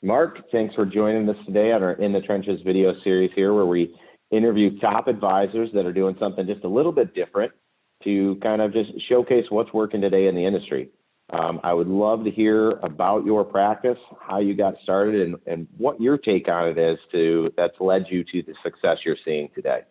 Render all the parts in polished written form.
Mark, thanks for joining us today on our In the Trenches video series here, where we interview top advisors that are doing something just a little bit different to kind of just showcase what's working today in the industry. I would love to hear about your practice, how you got started, and what your take on it is that's led you to the success you're seeing today.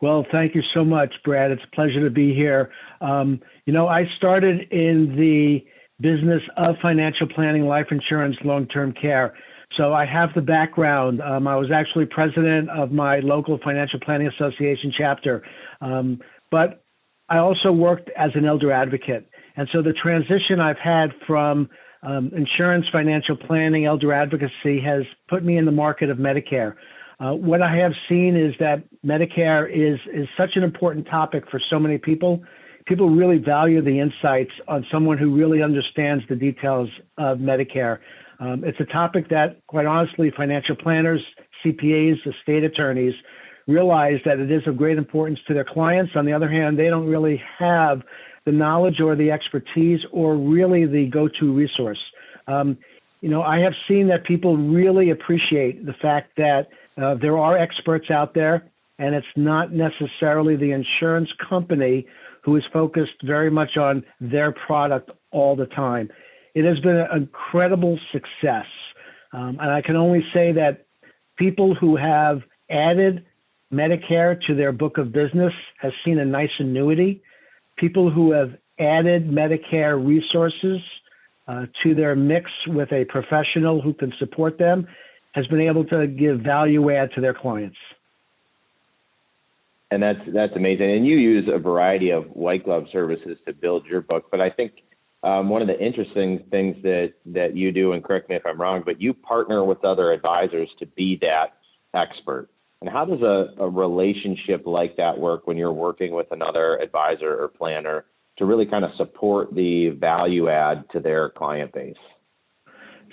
Well, thank you so much, Brad. It's a pleasure to be here. I started in the business of financial planning, life insurance, long-term care. So I have the background. I was actually president of my local financial planning association chapter, but I also worked as an elder advocate. And so the transition I've had from insurance, financial planning, elder advocacy has put me in the market of Medicare. What I have seen is that Medicare is such an important topic for so many people. People really value the insights on someone who really understands the details of Medicare. It's a topic that, quite honestly, financial planners, CPAs, estate attorneys realize that it is of great importance to their clients. On the other hand, they don't really have the knowledge or the expertise or really the go-to resource. I have seen that people really appreciate the fact that there are experts out there, and it's not necessarily the insurance company who is focused very much on their product all the time. It has been an incredible success. And I can only say that people who have added Medicare to their book of business has seen a nice annuity. People who have added Medicare resources to their mix with a professional who can support them has been able to give value add to their clients. And that's amazing. And you use a variety of white glove services to build your book. But I think one of the interesting things that you do, and correct me if I'm wrong, but you partner with other advisors to be that expert. And how does a relationship like that work when you're working with another advisor or planner to really kind of support the value add to their client base?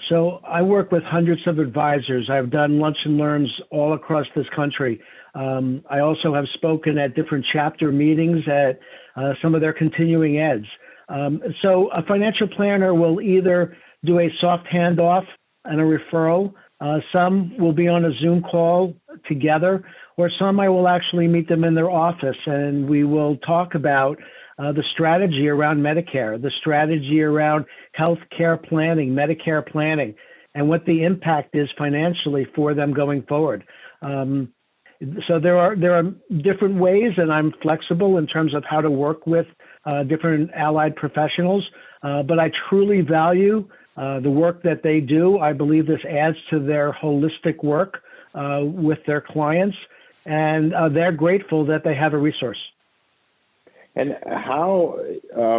So I work with hundreds of advisors. I've done lunch and learns all across this country. I also have spoken at different chapter meetings at some of their continuing eds. So a financial planner will either do a soft handoff and a referral. Some will be on a Zoom call together, or some I will actually meet them in their office, and we will talk about the strategy around Medicare, the strategy around health care planning, Medicare planning, and what the impact is financially for them going forward. So there are different ways, and I'm flexible in terms of how to work with different allied professionals, but I truly value the work that they do. I believe this adds to their holistic work with their clients, and they're grateful that they have a resource. And how,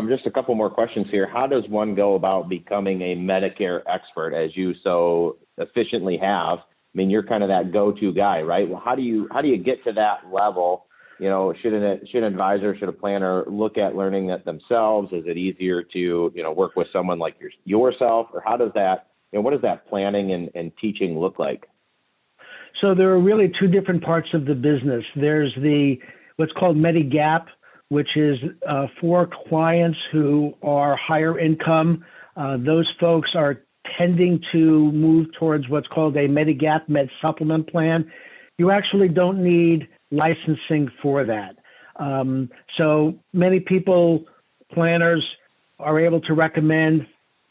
just a couple more questions here, how does one go about becoming a Medicare expert, as you so efficiently have? I mean, you're kind of that go-to guy, right? Well, how do you get to that level? Should an advisor, should a planner look at learning that themselves? Is it easier to, work with someone like yourself? Or how does that, what does that planning and teaching look like? So there are really two different parts of the business. There's what's called Medigap, which is for clients who are higher income. Those folks are tending to move towards what's called a Medigap Med Supplement plan. You actually don't need licensing for that. So many people, planners, are able to recommend.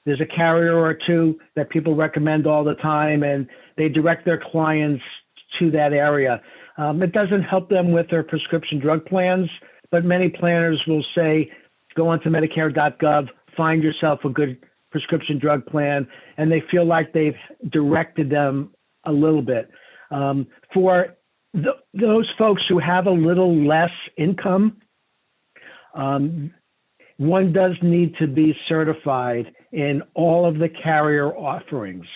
There's a carrier or two that people recommend all the time, and they direct their clients to that area. It doesn't help them with their prescription drug plans, but many planners will say, go onto Medicare.gov, find yourself a good prescription drug plan, and they feel like they've directed them a little bit. For those folks who have a little less income, one does need to be certified in all of the carrier offerings.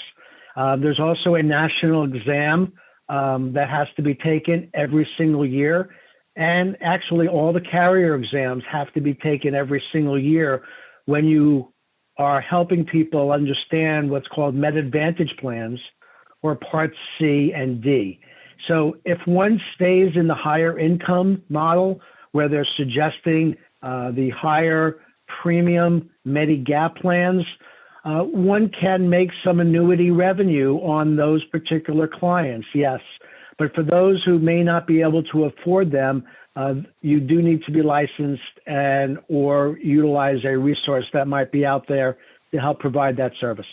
There's also a national exam that has to be taken every single year. And actually, all the carrier exams have to be taken every single year when you are helping people understand what's called Med Advantage plans or Parts C and D. So if one stays in the higher income model where they're suggesting the higher premium Medigap plans, One can make some annuity revenue on those particular clients, yes. But for those who may not be able to afford them, you do need to be licensed and or utilize a resource that might be out there to help provide that service.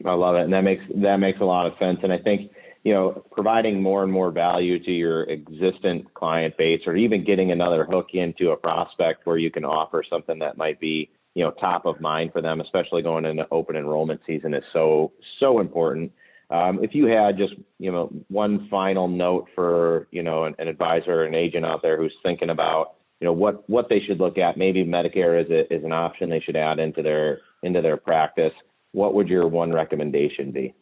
I love it, and that makes a lot of sense. And I think, you know, providing more and more value to your existent client base, or even getting another hook into a prospect where you can offer something that might be, you know, top of mind for them, especially going into open enrollment season, is so important. If you had just, you know, one final note for, you know, an advisor or an agent out there who's thinking about, you know, what they should look at, maybe Medicare is an option they should add into their practice, what would your one recommendation be?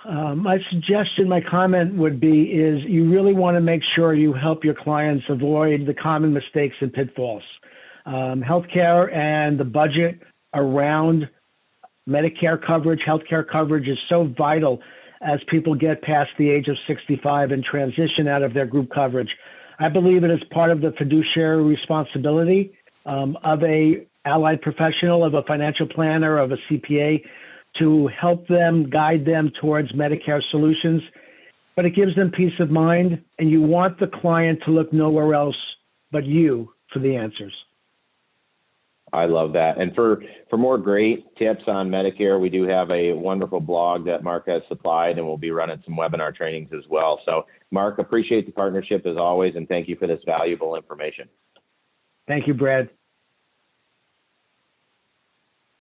My suggestion, my comment would be is you really want to make sure you help your clients avoid the common mistakes and pitfalls. Healthcare and the budget around Medicare coverage, healthcare coverage is so vital as people get past the age of 65 and transition out of their group coverage. I believe it is part of the fiduciary responsibility of a allied professional, of a financial planner, of a CPA, to help them, guide them towards Medicare solutions. But it gives them peace of mind, and you want the client to look nowhere else but you for the answers. I love that. And for more great tips on Medicare, we do have a wonderful blog that Mark has supplied, and we'll be running some webinar trainings as well. So, Mark, appreciate the partnership as always, and thank you for this valuable information. Thank you, Brad.